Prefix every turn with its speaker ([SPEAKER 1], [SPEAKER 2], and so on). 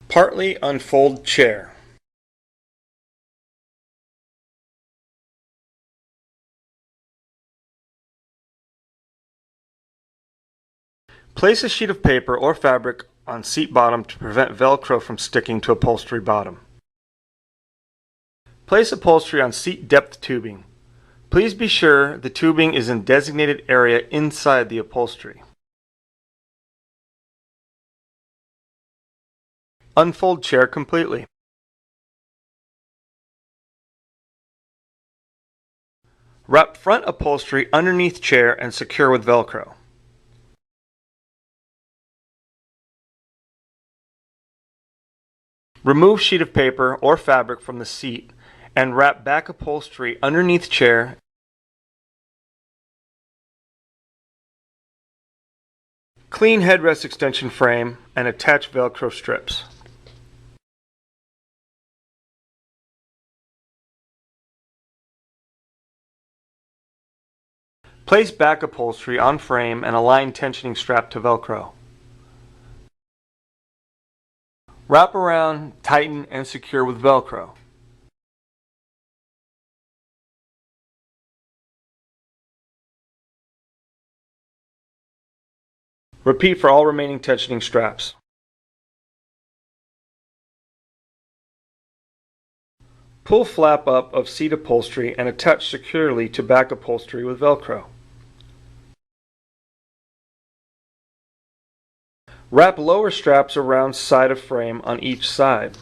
[SPEAKER 1] Partly unfold chair. Place a sheet of paper or fabric on seat bottom to prevent Velcro from sticking to upholstery bottom. Place upholstery on seat depth tubing. Please be sure the tubing is in designated area inside the upholstery. Unfold chair completely. Wrap front upholstery underneath chair and secure with Velcro. Remove sheet of paper or fabric from the seat and wrap back upholstery underneath chair. Clean headrest extension frame and attach Velcro strips. Place back upholstery on frame and align tensioning strap to Velcro. Wrap around, tighten, and secure with Velcro. Repeat for all remaining tensioning straps. Pull flap up of seat upholstery and attach securely to back upholstery with Velcro. Wrap lower straps around side of frame on each side.